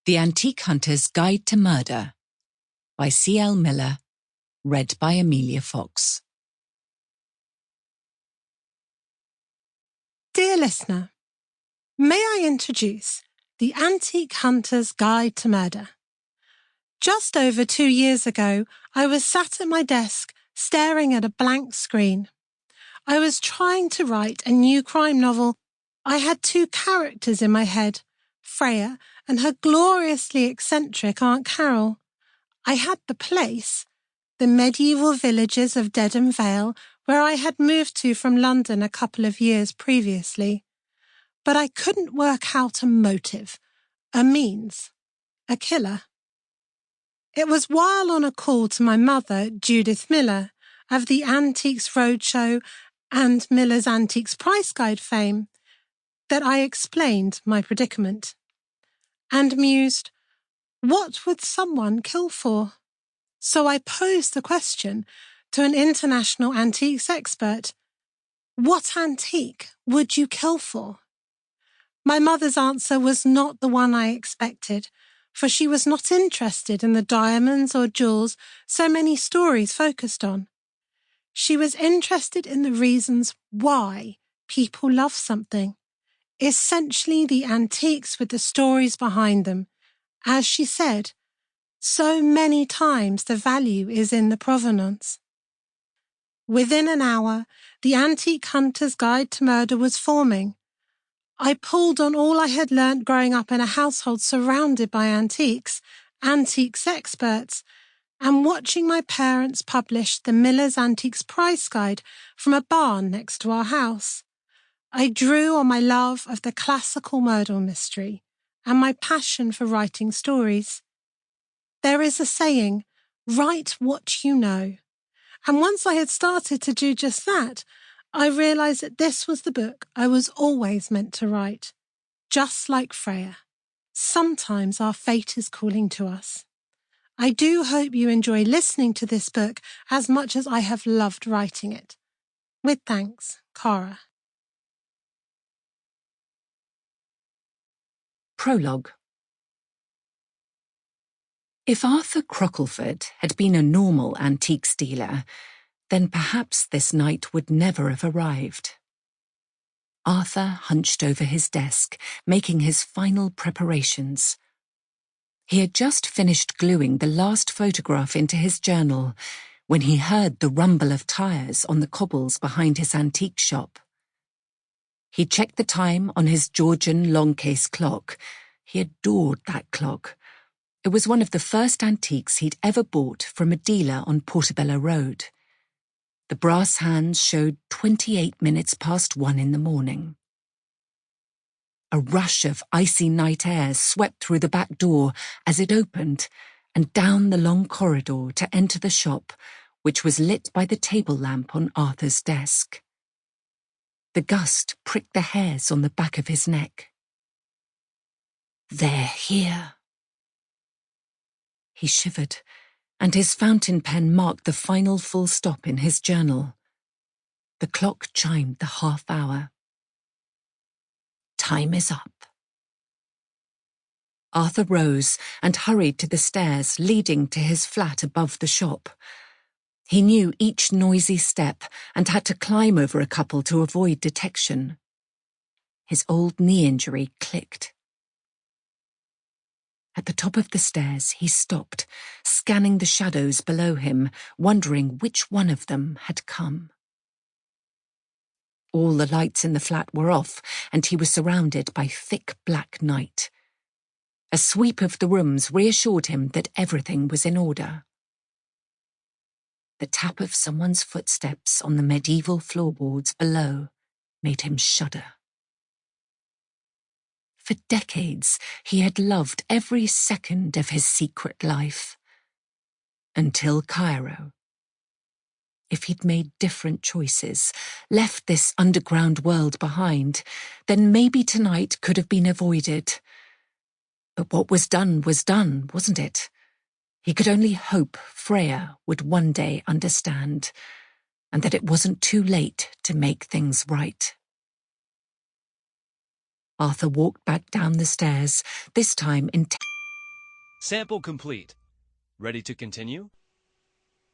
The Antique Hunter's Guide to Murder by C.L. Miller, read by Emilia Fox. Dear listener, may I introduce The Antique Hunter's Guide to Murder? Just over 2 years ago, I was sat at my desk staring at a blank screen. I was trying to write a new crime novel. I had 2 characters in my head, Freya and her gloriously eccentric Aunt Carol. I had the place, the medieval villages of Dedham Vale, where I had moved to from London a couple of years previously. But I couldn't work out a motive, a means, a killer. It was while on a call to my mother, Judith Miller, of the Antiques Roadshow and Miller's Antiques Price Guide fame, that I explained my predicament, and mused, what would someone kill for? So I posed the question to an international antiques expert. What antique would you kill for? My mother's answer was not the one I expected, for she was not interested in the diamonds or jewels so many stories focused on. She was interested in the reasons why people love something, essentially the antiques with the stories behind them. As she said, so many times the value is in the provenance. Within an hour, the Antique Hunter's Guide to Murder was forming. I pulled on all I had learnt growing up in a household surrounded by antiques experts, and watching my parents publish the Miller's Antiques Price Guide from a barn next to our house. I drew on my love of the classical murder mystery and my passion for writing stories. There is a saying, write what you know. And once I had started to do just that, I realised that this was the book I was always meant to write. Just like Freya. Sometimes our fate is calling to us. I do hope you enjoy listening to this book as much as I have loved writing it. With thanks, Cara. Prologue. If Arthur Crockleford had been a normal antiques dealer, then perhaps this night would never have arrived. Arthur hunched over his desk, making his final preparations. He had just finished gluing the last photograph into his journal when he heard the rumble of tyres on the cobbles behind his antique shop. He checked the time on his Georgian long-case clock. He adored that clock. It was one of the first antiques he'd ever bought from a dealer on Portobello Road. The brass hands showed 28 minutes past 1 in the morning. A rush of icy night air swept through the back door as it opened and down the long corridor to enter the shop, which was lit by the table lamp on Arthur's desk. The gust pricked the hairs on the back of his neck. They're here. He shivered, and his fountain pen marked the final full stop in his journal. The clock chimed the half hour. Time is up. Arthur rose and hurried to the stairs leading to his flat above the shop. He knew each noisy step and had to climb over a couple to avoid detection. His old knee injury clicked. At the top of the stairs, he stopped, scanning the shadows below him, wondering which one of them had come. All the lights in the flat were off, and he was surrounded by thick black night. A sweep of the rooms reassured him that everything was in order. The tap of someone's footsteps on the medieval floorboards below made him shudder. For decades, he had loved every second of his secret life. Until Cairo. If he'd made different choices, left this underground world behind, then maybe tonight could have been avoided. But what was done, wasn't it? He could only hope Freya would one day understand, and that it wasn't too late to make things right. Arthur walked back down the stairs, this time Sample complete. Ready to continue?